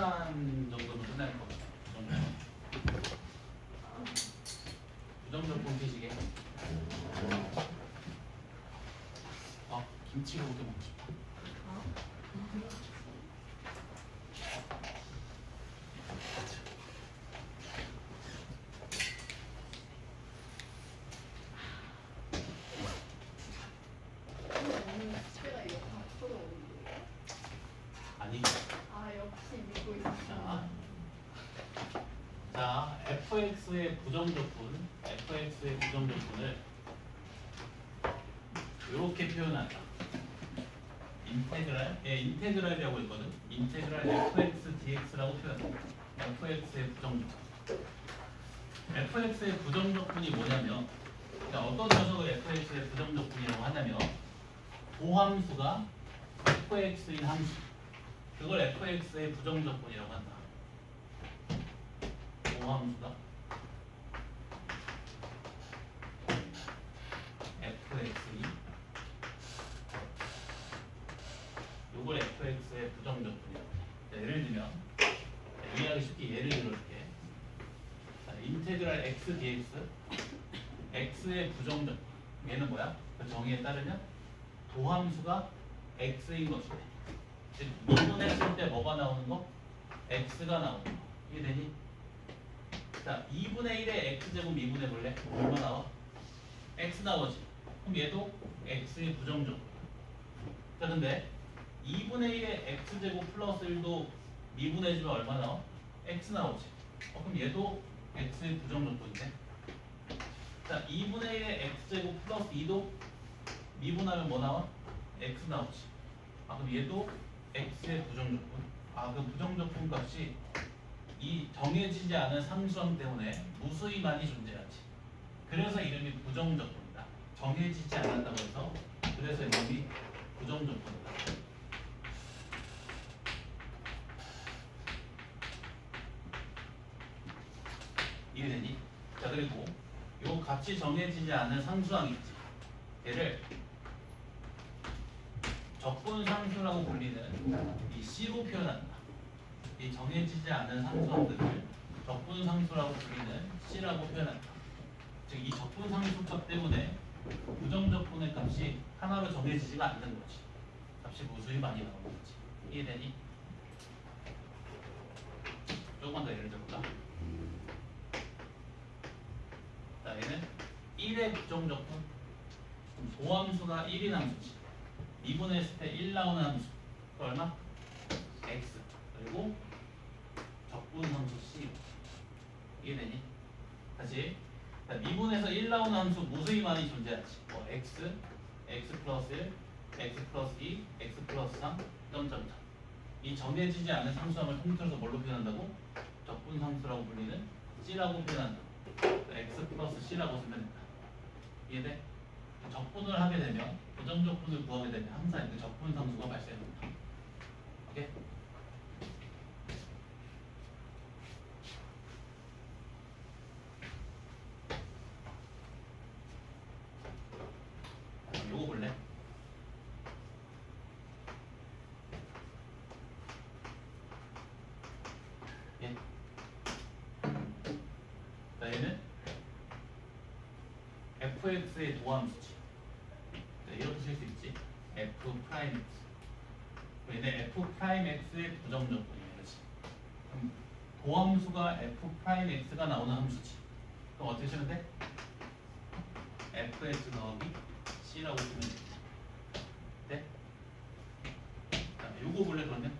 하나만 정도면 끝날 것 같아요. 부정적분 피시게. 김치를 어떻게 먹고 싶어? 아니. 역시 믿고 있습니다. 자, fx의 부정적분, fx의 부정적분을 이렇게 표현한다. 인테그랄, 인테그랄이라고 있거든. 인테그랄 fx dx라고 표현한다. fx의 부정적분. fx의 부정적분이 뭐냐면, 그러니까 어떤 녀석을 fx의 부정적분이라고 하냐면, 도함수가 fx인 함수. 그걸 fx의 부정적분이라고 한다. 도함수가 fx인 요걸 fx의 부정적분이라고 해. 예를 들면 이해하기 쉽게 예를 들어줄게. 인테그랄 x dx x의 부정적 얘는 뭐야? 그 정의에 따르면 도함수가 x인 것이래. 즉 미분했을 때 뭐가 나오는 거? x가 나오는 거. 이해되니? 자, 2분의 1의 x제곱 미분해 볼래? 얼마 나와? x 나오지. 그럼 얘도 x의 부정적. 자, 근데 2분의 1의 x제곱 플러스 1도 미분해주면 얼마 나와? x 나오지. 그럼 얘도 x의 부정적분인데. 자, 2분의 1의 x제곱 플러스 2도 미분하면 뭐 나와? x 나오지. 그럼 얘도 x의 부정적분. 그 부정적분 값이 이 정해지지 않은 상수함 때문에 무수히 많이 존재하지. 그래서 이름이 부정적분이다. 정해지지 않았다고 해서 그래서 이름이 부정적분이다. 이해되니? 자, 그리고 요 값이 정해지지 않은 상수항 있지. 얘를 적분상수라고 불리는 이 C로 표현한다. 이 정해지지 않은 상수함들을 적분상수라고 불리는 C라고 표현한다. 즉 이 적분상수값 때문에 부정적분의 값이 하나로 정해지지가 않는 거지. 값이 무수히 많이 나오는 거지. 이해되니? 조금만 더 예를 들어볼까? 자, 얘는 1의 부정적분. 도함수가 1인 함수지. 미분했을 때 1 나오는 함수. 그 얼마? x. 그리고 적분함수 c. 이해되니? 다시. 자, 미분에서 1 나오는 함수 무수히 많이 존재하지. x, x 플러스 1, x 플러스 2, x 플러스 3, 점점점. 이 정해지지 않은 상수함을 통틀어서 뭘로 표현한다고? 적분상수라고 불리는 c라고 표현한다. x 플러스 c라고 쓰면 된다. 이해돼? 적분을 하게 되면 부정적분을 구하게 되면 항상 그 적분상수가 발생합니다. 오케이? 요거 볼래? 예. 자, 얘는 fx의 도함수지. 이렇게 쓸 수 있지. f 프라임 x. 얘는 f 프라임 x의 부정적분이야, 그렇지? 그럼 도함수가 f 프라임 x가 나오는 함수지. 그럼 어떻게 쓰면 돼? fx 더하기 c라고 쓰면 돼. 네? 자, 요거 볼래 그러면?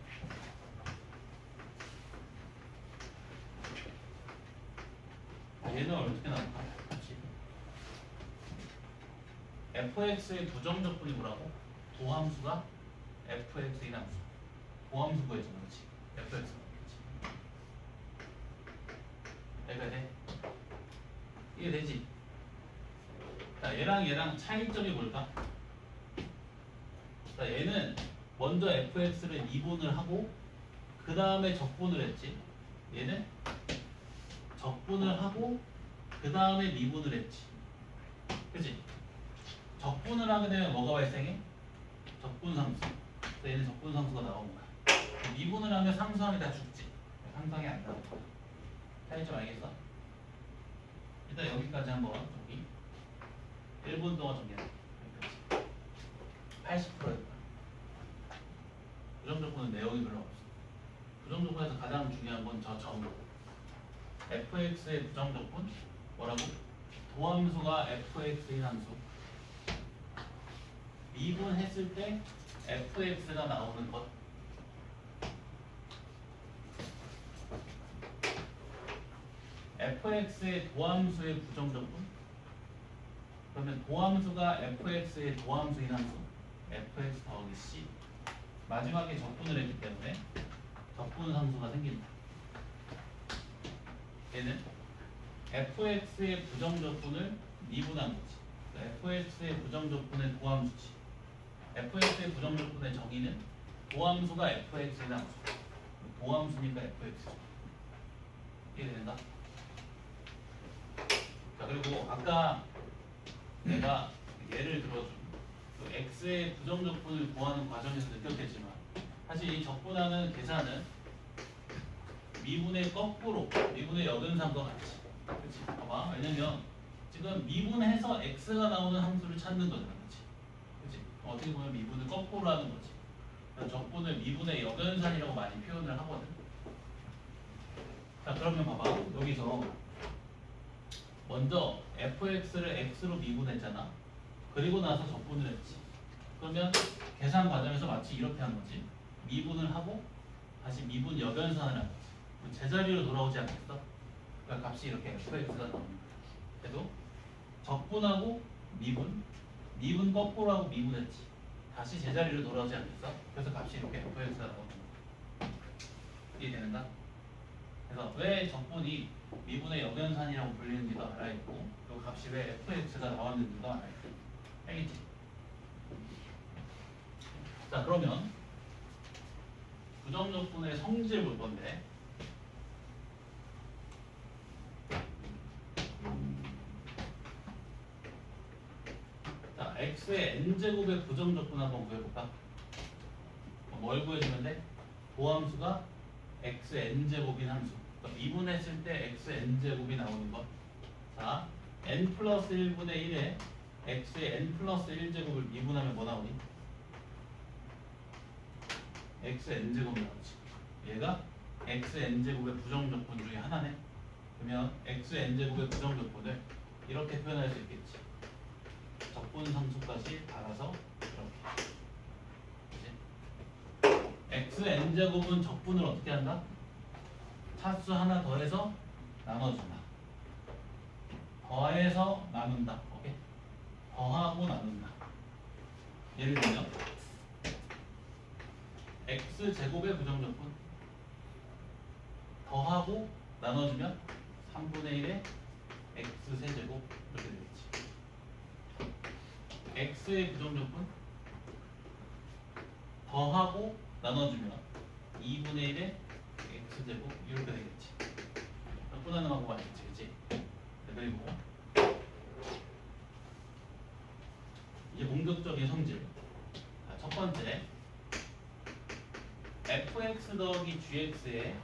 얘는 어떻게 나올까? 그렇지? fx의 부정적분이 뭐라고? 도함수가 fx인 함수. 도함수 구해주는 거지. fx가 그렇지. 얘가 돼? 이게 되지? 자, 얘랑 차이점이 뭘까? 자, 얘는 먼저 fx를 미분을 하고 그 다음에 적분을 했지. 얘는 적분을 하고 그 다음에 미분을 했지. 그치? 적분을 하게 되면 뭐가 발생해? 적분상수. 얘는 적분상수가 나온 거야. 미분을 하면 상수함이 다 죽지. 상상이 안 나와. 차이점 알겠어? 일단 여기까지 한번 여기 1분 동안 정리해. 80%였다. 부정조건은 내용이 별로 없어. 부정조건에서 가장 중요한 건 저 점. fx의 부정조건 뭐라고? 도함수가 fx인 함수. 미분했을 때 fx가 나오는 것. fx의 도함수의 부정조건. 그러면 도함수가 fx의 도함수인 함수. fx 더하기 c. 마지막에 적분을 했기 때문에 적분 함수가 생긴다. 얘는 fx의 부정조건을 미분한 거지. fx의 부정조건의 도함수지. fx의 부정조건의 정의는 도함수가 fx의 함수. 도함수니까 fx죠. 이해된다? 자, 그리고 아까 내가 예를 들어준 그 x의 부정조건을 구하는 과정에서 느꼈겠지만 사실 이 적분하는 계산은 미분의 거꾸로, 미분의 역은상과 같이. 그치? 봐봐. 왜냐면 지금 미분해서 x가 나오는 함수를 찾는 거잖아. 그치? 그치? 어떻게 보면 미분을 거꾸로 하는 거지. 그래서 적분을 미분의 역연산이라고 많이 표현을 하거든. 자, 그러면 봐봐. 여기서 먼저 fx를 x로 미분했잖아. 그리고 나서 적분을 했지. 그러면 계산 과정에서 마치 이렇게 한 거지. 미분을 하고 다시 미분 역연산을 한 거지. 제자리로 돌아오지 않겠어? 그러니까 값이 이렇게 fx가 나오는 거야. 그래도 적분하고 미분 거꾸로 하고 미분했지. 다시 제자리로 돌아오지 않겠어? 그래서 값이 이렇게 fx가 나오는 거야. 이해되는가? 그래서 왜 적분이 미분의 역연산이라고 불리는지도 알아야 했고, 그 값이 왜 fx가 나왔는지도 알아야 했고. 알겠지? 자, 그러면 부정적분의 성질 볼 건데, 자, x의 n제곱의 부정적분 한번 구해볼까? 뭘 구해주면 돼? 도함수가 x의 n제곱인 함수. 그러니까 미분했을 때 x의 n제곱이 나오는 것. 자, n 플러스 1분의 1에 x의 n 플러스 1제곱을 미분하면 뭐 나오니? x의 n제곱이 나오지. 얘가 x의 n제곱의 부정조건 중에 하나네. 그러면 x의 n제곱의 부정조건을 이렇게 표현할 수 있겠지. 적분 상수까지 달아서 이렇게. 그치? x의 n제곱은 적분을 어떻게 한다? 차수 하나 더해서 나눠준다. 더해서 나눈다. 오케이? 더하고 나눈다. 예를 들면 x제곱의 부정적분 더하고 나눠주면 3분의 1의 x세제곱 이렇게 되겠지. x의 부정적분 더하고 나눠주면 2분의 1의 x제곱 이렇게 되겠지. 적분하는 방법 아니겠지, 그치? 그리고 이제 공격적인 성질. 자, 첫 번째 fx 더하기 gx의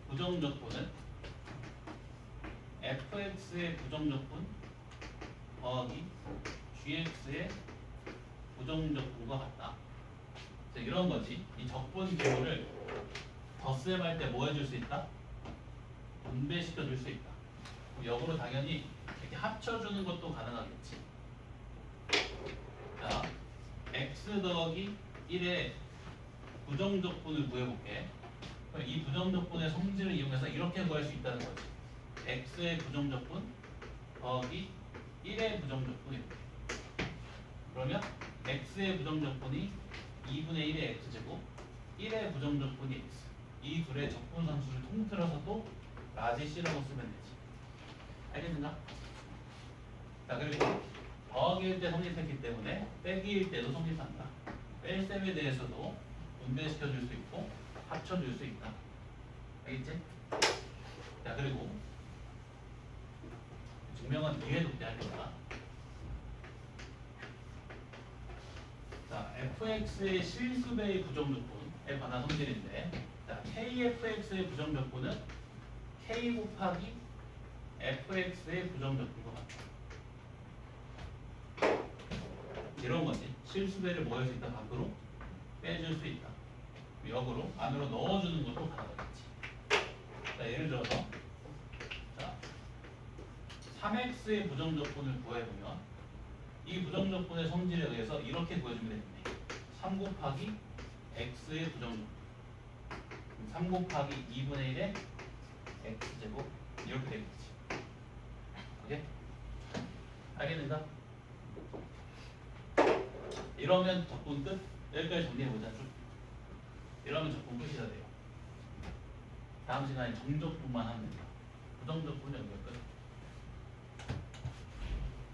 부정적분은 fx의 부정적분 더하기 gx의 부정적분과 같다. 자, 이런 거지. 이 적분 기호를 덧셈 할 때 뭐 해줄 수 있다? 분배시켜 줄 수 있다. 역으로 당연히 이렇게 합쳐주는 것도 가능하겠지. 자, x 더하기 1의 부정적분을 구해볼게. 그럼 이 부정적분의 성질을 이용해서 이렇게 구할 수 있다는 거지. x의 부정적분 더하기 1의 부정적분이 이렇게. 그러면 x의 부정적분이 2분의 1의 x제곱, 1의 부정적분이 x. 이 둘의 적분 상수를 통틀어서 또 라지 C라고 쓰면 되지. 알겠는가? 자, 그리고 더하기일 때 성립했기 때문에 빼기일 때도 성립한다. 뺄셈에 대해서도 분배시켜 줄 수 있고 합쳐 줄 수 있다. 알겠지? 자, 그리고 증명은 뒤에 놓게 할 거다. 자, fx의 실수배의 부정조건에 관한 성질인데, 자, KFX의 부정적분은 K 곱하기 FX의 부정적분과 같다. 이런 거지. 실수배를 뭐 할 수 있다? 밖으로 빼줄 수 있다. 역으로 안으로 넣어주는 것도 가능하겠지. 자, 예를 들어서 자, 3x의 부정적분을 구해보면 이 부정적분의 성질에 의해서 이렇게 구해주면 되겠네. 3 곱하기 x의 부정적분 3 곱하기 2분의 1의 x제곱 이렇게 되겠지. 오케이? 알겠는가? 이러면 적분 끝. 여기까지 정리해보자. 쭉. 이러면 적분 끝이다 돼요. 다음 시간에 정적분만 하면 된다. 부정적분 연결 끝.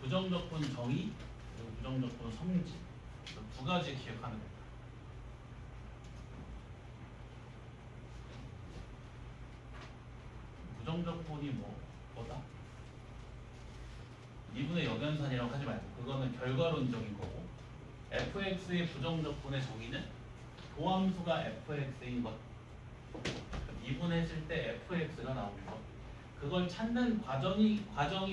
부정적분 정의 그리고 부정적분 성질 두 가지 기억하면 된다. 부정적분이 뭐다? 미분의 역연산이라고 하지 말고 그거는 결과론적인 거고 fx의 부정적분의 정의는 도함수가 fx인 것 미분했을 때 fx가 나오는 것 그걸 찾는 과정이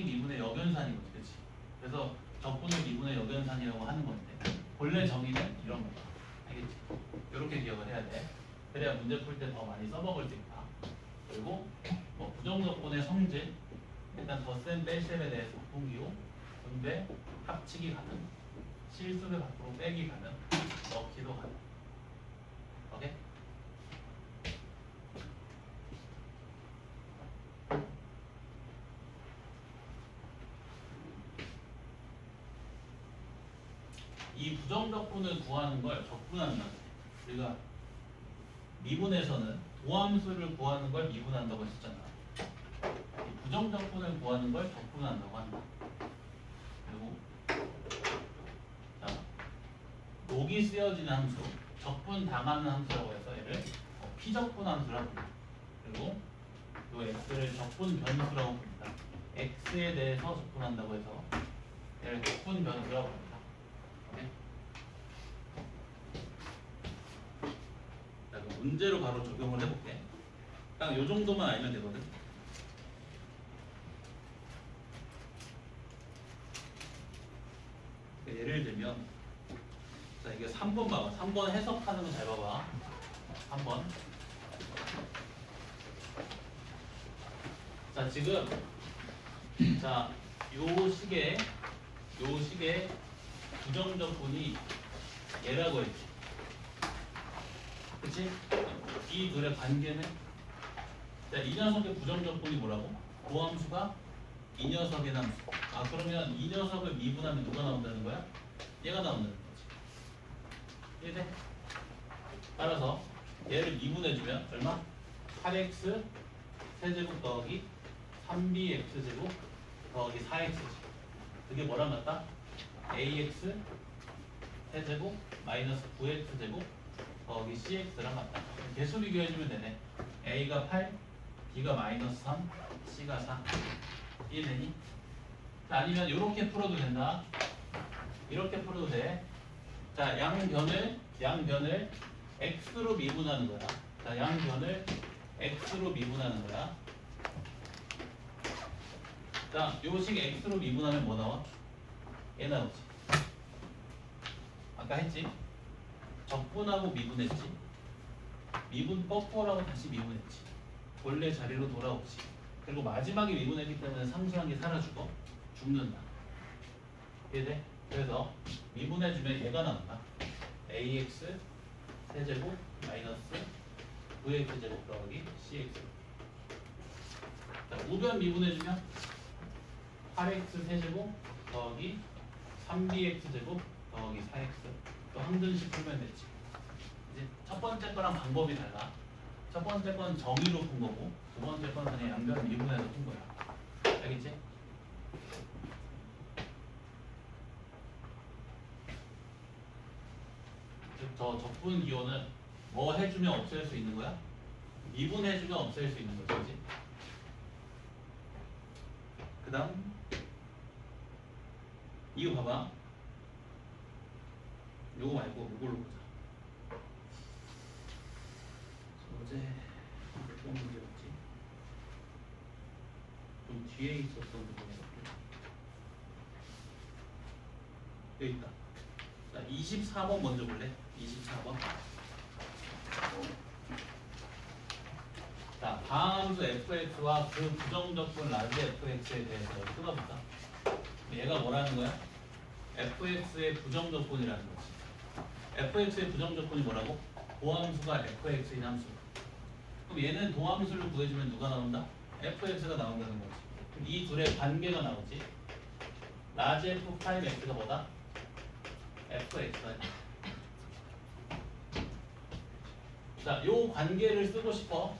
미분의 역연산인 거지 그치? 그래서 적분을 미분의 역연산이라고 하는 건데 본래 정의는 이런 거다 알겠지? 이렇게 기억을 해야 돼 그래야 문제 풀 때 더 많이 써먹을 수 있다 그리고 뭐 부정적분의 성질 일단 덧셈 뺄셈에 대해서 분기호 분배 합치기 가능 실수를 밖으로 빼기 가능 넣기도 가능 오케이? 이 부정적분을 구하는 걸 적분한다 우리가 미분에서는 도함수를 구하는 걸 미분한다고 했었잖아 이 부정적분을 구하는 걸 적분한다고 한다 그리고 자, 녹이 쓰여지는 함수 적분 당하는 함수라고 해서 얘를 피적분 함수라고 합니다 그리고 이 x를 적분 변수라고 부릅니다 x에 대해서 적분한다고 해서 얘를 적분 변수라고 합니다 오케이? 자, 그럼 문제로 바로 적용을 해볼게 딱 요 정도만 알면 되거든 예를 들면 자 이게 3번 봐봐 3번 해석하는 거 잘 봐봐 3번 자 지금 자 요 식의 부정적분이 얘라고 했지 그치? 이 둘의 관계는 자 이 녀석의 부정적분이 뭐라고? 고함수가 이 녀석의 함수 그러면 이 녀석을 미분하면 누가 나온다는 거야? 얘가 나온다는 거지 이해돼? 따라서 얘를 미분해주면 얼마? 8x 세제곱 더하기 3bx제곱 더하기 4x제곱 그게 뭐랑 같다? ax 세제곱 마이너스 9x제곱 더하기 cx랑 같다 개수 비교해주면 되네 a가 8 b가 마이너스 3 c가 4 이해되니? 아니면 이렇게 풀어도 된다 이렇게 풀어도 돼 자 양변을 x로 미분하는 거야 자 양변을 x로 미분하는 거야 자 요식 x로 미분하면 뭐 나와? 얘 나오지 아까 했지? 적분하고 미분했지 미분 거꾸로하고 다시 미분했지 본래 자리로 돌아오지 그리고 마지막에 미분했기 때문에 상수한 게 사라지고 죽는다 이해돼? 그래서 미분해주면 얘가 나온다 ax 세제곱 마이너스 9x제곱 더하기 cx 자, 우변 미분해주면 8x 세제곱 더하기 3bx제곱 더하기 4x 또 항등식 풀면 되지 이제 첫 번째 거랑 방법이 달라 첫 번째 건 정의로 푼 거고 두 번째 건 그냥 양변 미분해서 푼 거야 알겠지? 저 적분 기호는 뭐 해주면 없앨 수 있는 거야? 미분해주면 없앨 수 있는 거지 그치? 그 다음 이거 봐봐 요거 말고 이걸로 보자 소재 어떤 문제였지? 좀 뒤에 있었던 부분이었고 여기 있다. 자, 24번 먼저 볼래? 24번. 자, 다함수 fx와 그 부정적분 라지 fx에 대해서 끊어볼까? 얘가 뭐라는 거야? fx의 부정적분이라는 거지. fx의 부정적분이 뭐라고? 도함수가 fx인 함수. 그럼 얘는 도함수를 구해주면 누가 나온다? fx가 나온다는 거지. 그럼 이 둘의 관계가 나오지. 라지 f 프라임 x가 뭐다? fx가. 자, 요 관계를 쓰고 싶어.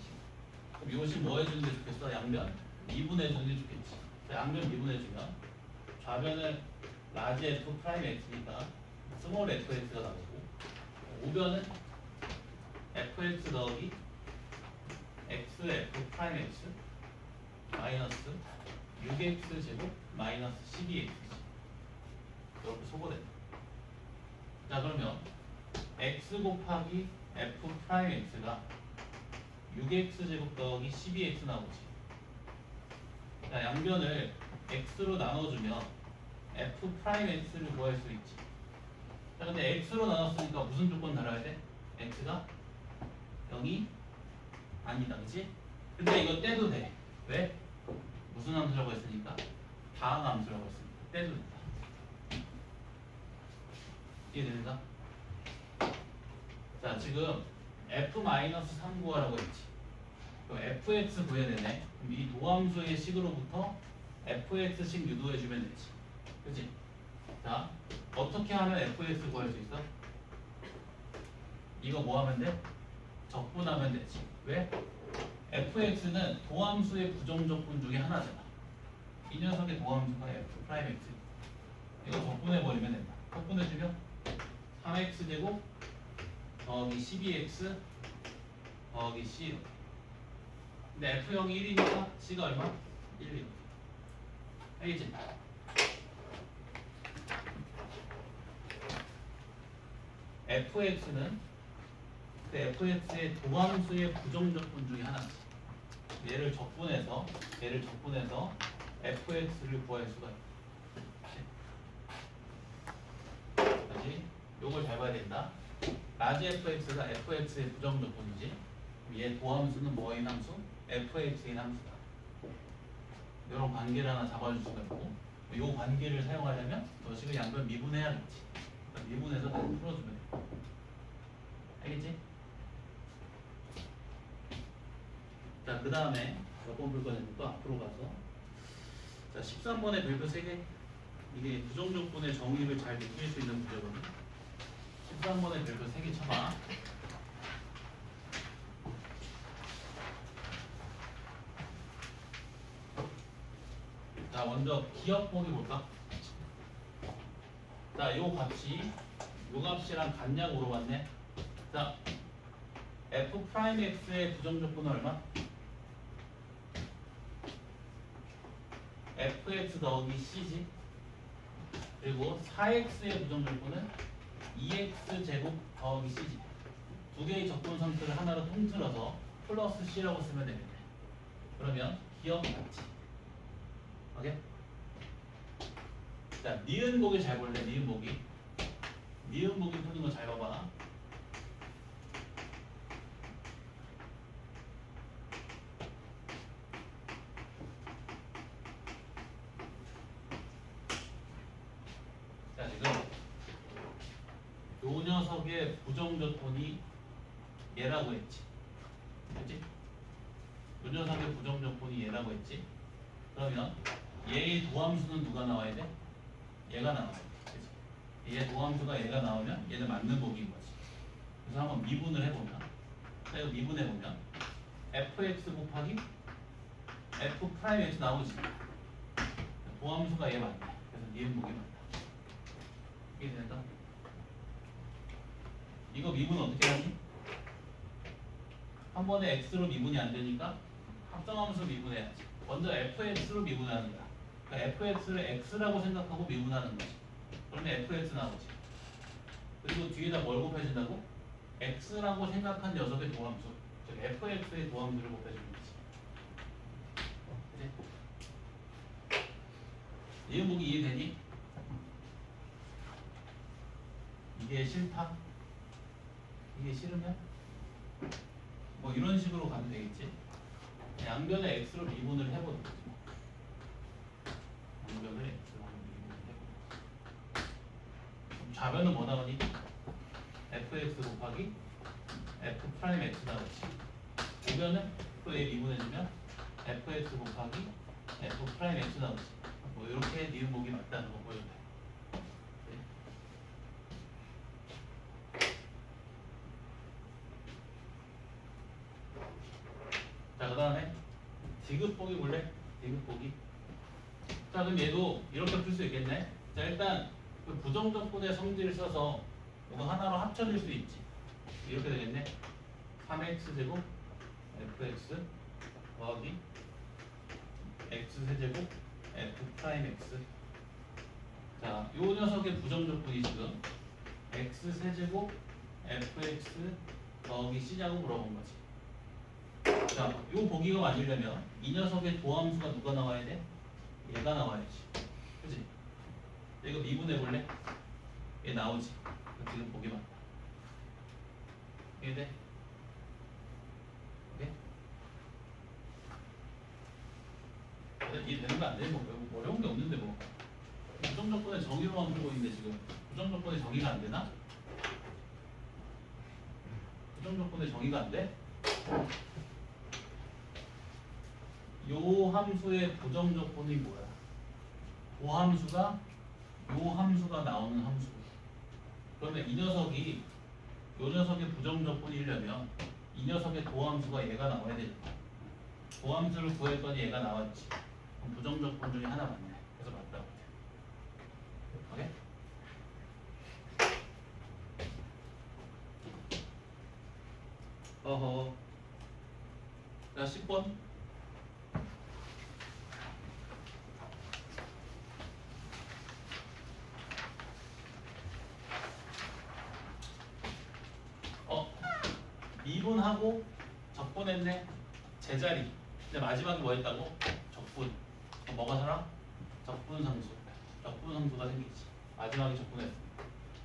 그럼 이것이 뭐 해주는 게 좋겠어? 양변 미분해 주는 게 좋겠지. 자, 양변 미분해 주면 좌변은 라지 f 프라임 x니까 스몰 fx가 나오고 우변은 fx 더하기 x f 프라임 x 마이너스 6x 제곱 마이너스 12x 이렇게 소거된다. 자, 그러면 x 곱하기 f 프라임 x가 6x 제곱 더하기 12x 나오지. 자, 양변을 x로 나눠주면 f 프라임 x를 구할 수 있지. 자, 근데 x로 나눴으니까 무슨 조건 달아야 돼? x가 0이 아니다, 그치? 근데 이거 떼도 돼. 왜? 무슨 함수라고 했으니까? 다항 함수라고 했으니까 떼도 된다. 이해됩니까? 자, 지금 f-3 구하라고 했지. 그럼 fx 구해야 되네. 그럼 이 도함수의 식으로부터 fx식 유도해주면 되지. 그치? 자, 어떻게 하면 fx 구할 수 있어? 이거 뭐 하면 돼? 적분하면 되지. 왜? fx는 도함수의 부정적분 중에 하나잖아. 이 녀석의 도함수가 f 프라임 x. 이거 적분해버리면 된다. 적분해주면 3x 제곱 더하기 12x 더하기 c. 근데 f0이 1이니까 c가 얼마? 1, 2. 알겠지? fx는 그 fx의 도함수의 부정적분 중에 하나지. 얘를 적분해서 fx를 구할 수가 있다. 다시 요걸 잘 봐야 된다. 라지 fx가 fx의 부정적분이지. 얘 도함수는 뭐인 함수? fx인 함수다. 이런 관계를 하나 잡아줄 수가 있고, 이 관계를 사용하려면 너 지금 양변 미분해야겠지. 그러니까 미분해서 다시 풀어주면 돼. 알겠지? 자, 그 다음에 몇 번 풀 거냐면 또 앞으로 가서 자, 13번의 별표 3개. 이게 부정적분의 정의를 잘 느낄 수 있는 문제거든. 13번의 별표 3개 쳐봐. 자, 먼저 기억 보기 볼까? 자, 요 값이랑 같냐고 물어봤네. 자, f 프라임 x의 부정적분은 얼마? fx 더하기 c지. 그리고 4x의 부정적분은 2x 제곱 더하기 c지. 두 개의 적분 상태를 하나로 통틀어서 플러스 c라고 쓰면 되겠네. 그러면 기억 같지. 오케이? 자, 니은 보기 잘 볼래? 니은 보기 푸는 거 잘 봐봐. 자, 지금 요 녀석의 부정적분이 얘라고 했지. 그치? 요 녀석의 부정적분이 얘라고 했지. 그러면 얘의 도함수는 누가 나와야 돼? 얘가 나와야 돼. 그치? 얘 도함수가 얘가 나오면 얘는 맞는 복인 거지. 그래서 한번 미분을 해보면, 자, 이거 미분해보면 fx 곱하기 f 프라임 x 나오지. 도함수가 얘 맞네. 그래서 미분복이 맞다. 이게 된다. 이거 미분 어떻게 하니? 한 번에 x로 미분이 안 되니까 합성함수 미분해야지. 먼저 fx로 미분하는 거야. 그러니까 fx를 x라고 생각하고 미분하는 거지. 그러면 fx 나오지. 그리고 뒤에다 뭘 곱해준다고? x라고 생각한 녀석의 도함수. 즉 fx의 도함수를 곱해주는 거지. 그치? 이해보기 이해되니? 이게 싫다? 이게 싫으면? 뭐 이런 식으로 가면 되겠지. 양변의 x로 미분을 해보는 거지. 양변을 x로 미분을 해보는 거지. 그럼 좌변은 뭐 나오니? fx 곱하기 f 프라임 x 나오지. 우변은 또 얘 미분해주면 fx 곱하기 f 프라임 x 나오지. 뭐 이렇게 니은목이 맞다는 거 보여도 돼. 자, 그 다음에 디귿보기 볼래? 디귿보기. 자, 그럼 얘도 이렇게 풀 수 있겠네. 자, 일단 그 부정적분의 성질을 써서 이거 하나로 합쳐질 수 있지. 이렇게 되겠네. 3x제곱 fx 더하기 x세제곱 f 프라임 x. 자, 요 녀석의 부정적분이 지금 x세제곱 fx 더하기 c냐고 물어본 거지. 자, 요 보기가 맞으려면 이 녀석의 도함수가 누가 나와야 돼? 얘가 나와야지. 그치? 이거 미분해볼래? 얘 나오지. 지금 보기 맞다. 이해돼? 오케이? 이해되는 거 안 돼? 뭐 어려운 게 없는데 뭐. 부정조건의 정의로만 풀고 있는데 지금 부정조건의 정의가 안 되나? 부정조건의 정의가 안 돼? 요 함수의 부정조건이 뭐야? 요 함수가 나오는 함수. 그러면 이 녀석이 요 녀석의 부정조건이려면 이 녀석의 도함수가 얘가 나와야 되잖아. 도함수를 구했더니 얘가 나왔지. 그럼 부정조건 중에 하나 맞네. 그래서 맞다고 돼. 오케이? 어허. 자, 10번. 미분하고 적분했네. 제자리. 근데 마지막에 뭐 했다고? 적분. 뭐가 살아? 적분상수. 적분상수가 생기지. 마지막에 적분했어.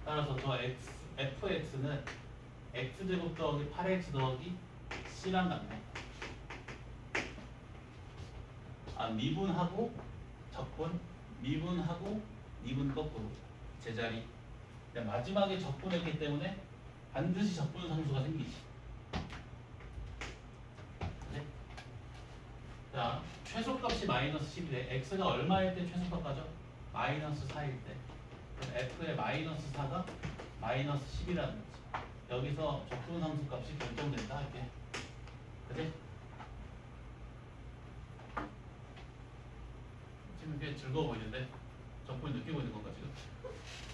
따라서 저 fx는 x제곱 더하기 8x 더하기 c랑 같네. 미분하고 적분, 미분하고 미분 거꾸로 제자리. 근데 마지막에 적분했기 때문에 반드시 적분상수가 생기지. 자, 최소값이 마이너스 10이래. x가 얼마일 때 최소값 가죠? 마이너스 4일 때. 그럼 f의 마이너스 4가 마이너스 10이라는 거지. 여기서 적분함수 값이 결정된다 할게. 그치? 지금 꽤 즐거워 보이는데 적분이 느끼고 있는 건가 지금?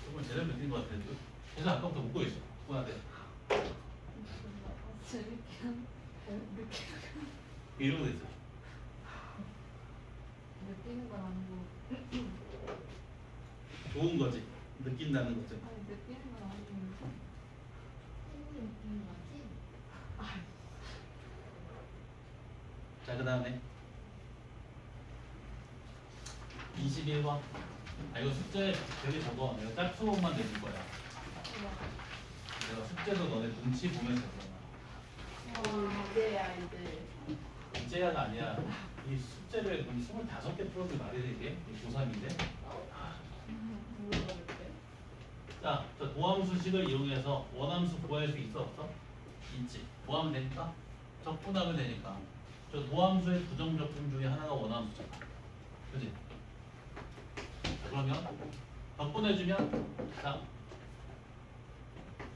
적분 제대로 느낀 것 같은데 지금? 계속 아까부터 웃고 있어. 분한테. 재밌게 느끼 이러고 있어. 느끼는 건 아니고 좋은 거지. 느낀다는 거지. 아니 느끼는 건 아니고 느끼는 거지? 자, 그 다음에 21번. 이거 숙제 되게 적어. 내가 짝수목만 내줄 거야. 내가 숙제도 너네 눈치 보면서 그러나. 이제야 이제 이제야가 아니야. 이 숙제를 25개 풀어도 말이 되게? 고3인데. 모르겠대. 자, 저 도함수식을 이용해서 원함수 구할 수 있어 없어? 있지. 뭐 하면 되니까? 적분하면 되니까. 저 도함수의 부정적분 중에 하나가 원함수잖아. 그지? 그러면 적분해주면 자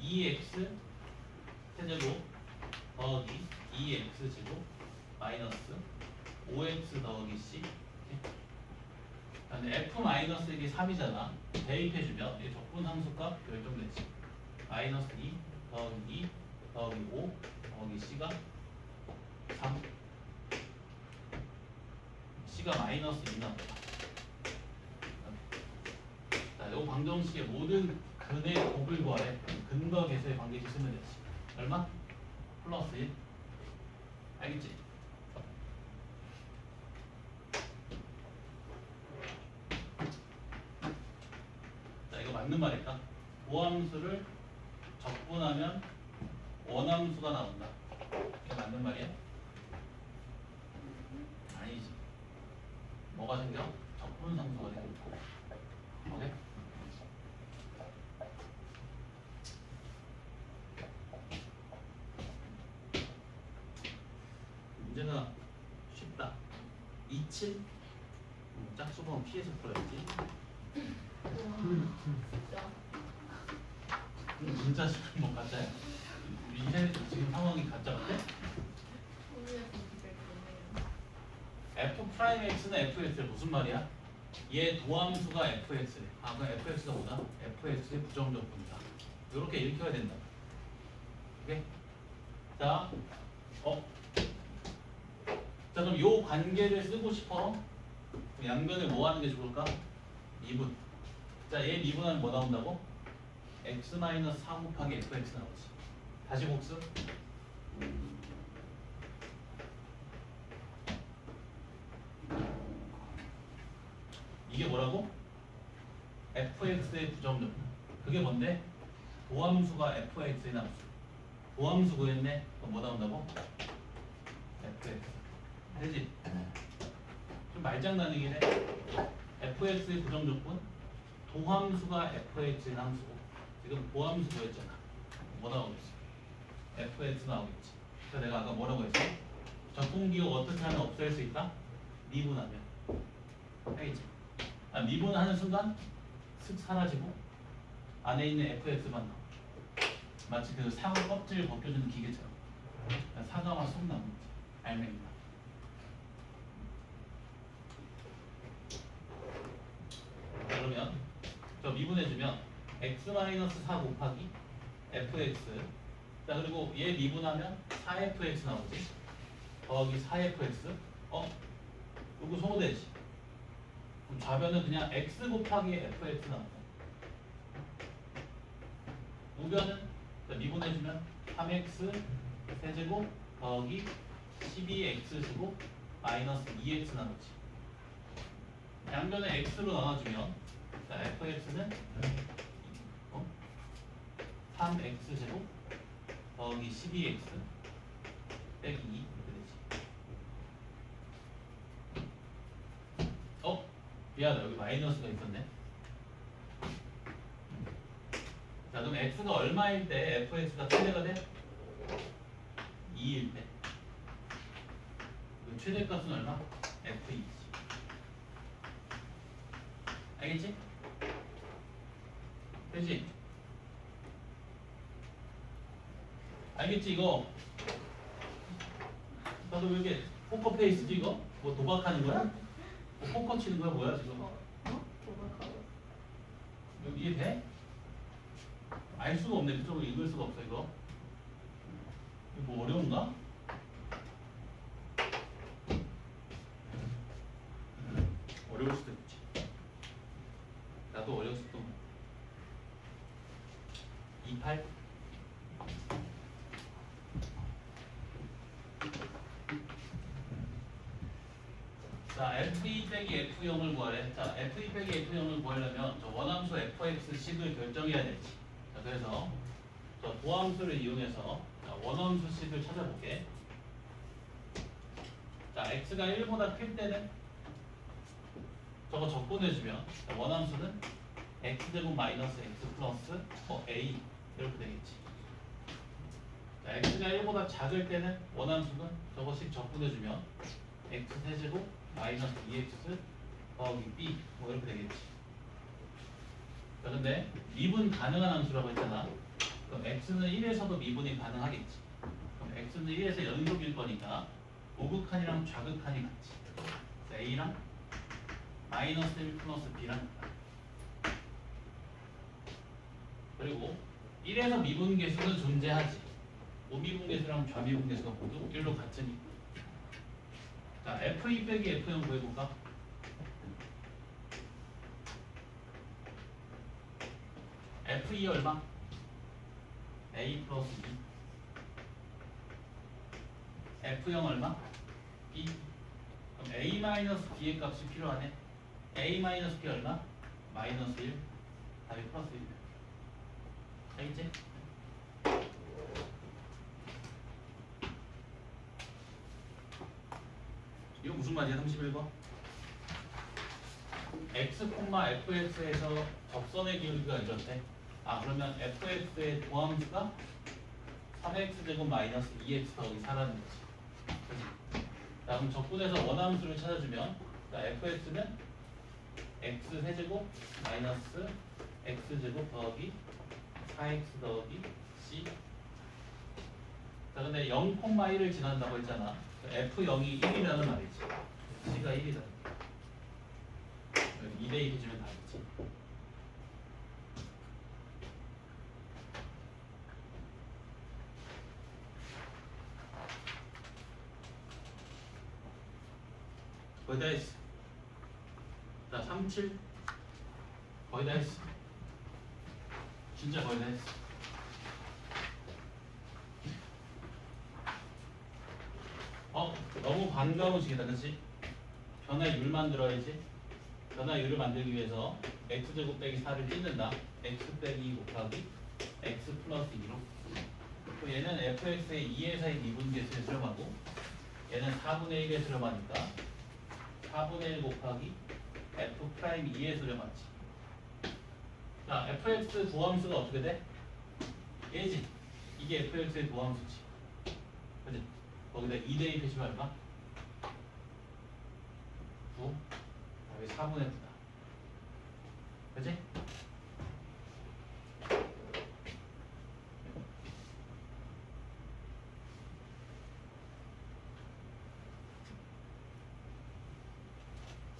2x 세제곱 더하기 2x 제곱 마이너스 5x 더하기 c. 근데 f 마이너스 1이 3이잖아. 대입해주면 이 적분 함수값 결정되지. 마이너스 2 더하기 2 더하기 5 더하기 c가 3. c가 마이너스 2 나온다. 자, 요 방정식의 모든 근의 곱을 구하래. 근과 계수의 관계식 쓰면 되지. 얼마? 플러스 1. 알겠지? 자, 이거 맞는 말일까? 도함수를 적분하면 원함수가 나온다. 이게 맞는 말이야? 아니지. 뭐가 생겨? 적분상수가 생겨. 오케이? 문제가 쉽다. 27? 짝수범 피해서 풀어야지. 진짜. 진짜 지금 뭐 가짜야? 이제 지금 상황이 가짜 같아? 소리에서 기댈 거네요. f 프라임 x는 fx에 무슨 말이야? 얘 도함수가 fx래. 아, 그럼 fx가 뭐다? fx의 부정적분이다. 이렇게 읽혀야 된다. 오케이? 자, 자, 그럼 요 관계를 쓰고 싶어? 그럼 양변을 뭐 하는 게 좋을까? 미분. 자, 얘 미분하면 뭐 나온다고? x-4 곱하기 fx 나오지. 다시 복습. 이게 뭐라고? fx의 부정적. 그게 뭔데? 도함수가 fx의 함수. 도함수 구했네. 그럼 뭐 나온다고? fx. 되지? 좀 말장난이긴 해. fx의 부정적분. 도함수가 fx의 함수고. 지금 도함수 구했잖아. 뭐 나오겠어? fx 나오겠지. 그래서 내가 아까 뭐라고 했어? 적분기호 어떻게 하면 없앨 수 있다? 미분하면. 알겠지? 아, 미분하는 순간 슥 사라지고 안에 있는 fx만 나와. 마치 그 사과 껍질 벗겨주는 기계처럼. 사과와 속 나오는 거지. 알맹이만. 자, 그러면 저 미분해주면 x-4 곱하기 fx. 자, 그리고 얘 미분하면 4fx 나오지. 더하기 4fx. 이거 소모되지. 그럼 좌변은 그냥 x 곱하기 fx 나온다. 우변은 미분해주면 3x 세제곱 더하기 12x제곱 마이너스 2x 나오지. 양변을 x로 나눠주면 자, fx는 3x제곱 더하기 12x 빼기 2 되지. 미안하다. 여기 마이너스가 있었네. 자, 그럼 x가 얼마일 때 fx가 최대가 돼? 2일 때. 그럼 최대값은 얼마? f2지. 알겠지? 되지? 알겠지 이거? 나도 왜 이렇게 포커페이스지 이거? 뭐 도박하는 거야? 뭐 포커 치는 거야 뭐야 지금? 도박하고. 이거 이해돼? 알 수가 없네. 그쪽으로 읽을 수가 없어 이거. 이거 뭐 어려운가? 어려울 수도 있지. 나도 어려웠어 또. 28. 자, f2 빼기 f0을 구하래. 자, f2 빼기 f0을 구하려면 저 원함수 fx식을 결정해야 되지. 자, 그래서 저 도함수를 이용해서 자, 원함수식을 찾아볼게. 자, x가 1보다 클 때는 저거 적분해주면 자, 원함수는 x제곱 마이너스 x 플러스 a 이렇게 되겠지. 자, x가 1보다 작을 때는 원함수는 저거씩 적분해주면 x 세제곱 마이너스 2x 더하기 b 뭐 이렇게 되겠지. 자, 근데 미분 가능한 함수라고 했잖아. 그럼 x는 1에서도 미분이 가능하겠지. 그럼 x는 1에서 연속일 거니까 우극한이랑 좌극한이 같지. 자, a랑 마이너스 1 플러스 b랑 같다. 그리고 1에서 미분계수는 존재하지. 우미분계수랑 좌미분계수가 모두 1로 같으니까. 자, f2 빼기 f0 구해볼까? f2 얼마? a 플러스 2 F0 얼마? B. 그럼 A-B의 값이 필요하네. A-B 얼마? 마이너스 1. 답이 플러스 1. 알겠지? 이거 무슨 말이야? 31번. x, fx에서 접선의 기울기가 이렇대. 아, 그러면 fx의 도함수가 3x제곱 마이너스 2x 더하기 4라는 거지. 그치? 자, 그럼 적분에서 원함수를 찾아주면, 자, fx는 x 세제곱 마이너스 x제곱 더하기 4x 더하기 c. 자, 근데 0,1을 지난다고 했잖아. f0이 1이라는 말이지. c가 1이다. 2대2 해주면 다르지. 거의 다 했어. 자, 37. 거의 다 했어. 진짜 거의 다 했어. 너무 반가우시겠다, 그치? 변화율 만들어야지. 변화율을 만들기 위해서 x제곱 빼기 4를 찢는다. x 빼기 2 곱하기 x 플러스 2로. 또 얘는 fx의 2의 사인 2분기에 수렴하고 얘는 4분의 1에 수렴하니까 4분의 1 곱하기 f 프라임 2에 수렴하지. 자, fx 도함수가 어떻게 돼? 얘지. 이게 fx의 도함수지. 그치? 거기다 2대2 표시면 얼마? 9. 답이 4분의 9다. 그치?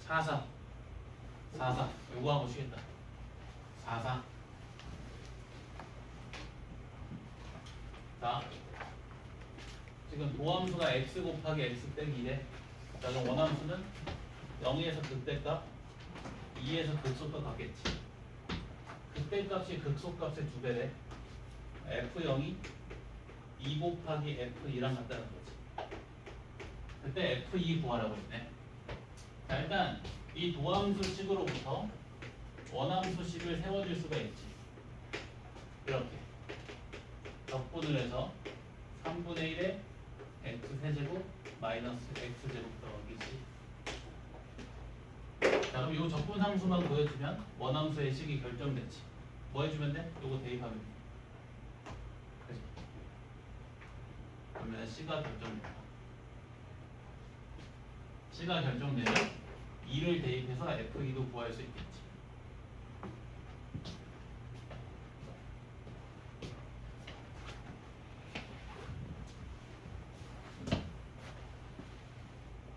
사사 요거 한번 쉬겠다. 44. 자, 지금 도함수가 x 곱하기 x 빼기 2래. 자, 그럼 원함수는 0에서 극대값 2에서 극소값 같겠지. 극대값이 극소값의 2배래. f0이 2 곱하기 f2랑 같다는 거지. 그때 f2 구하라고 했네. 자, 일단 이 도함수식으로부터 원함수식을 세워줄 수가 있지. 이렇게 적분을 해서 3분의 1에 x 세제곱 마이너스 x제곱 더하기 c. 자, 그럼 이 적분 상수만 보여주면 원함수의 식이 결정됐지. 뭐 해주면 돼? 요거 대입하면 돼. 그치? 그러면 c가 결정된다. c가 결정되면 2를 대입해서 f2도 구할 수 있겠지.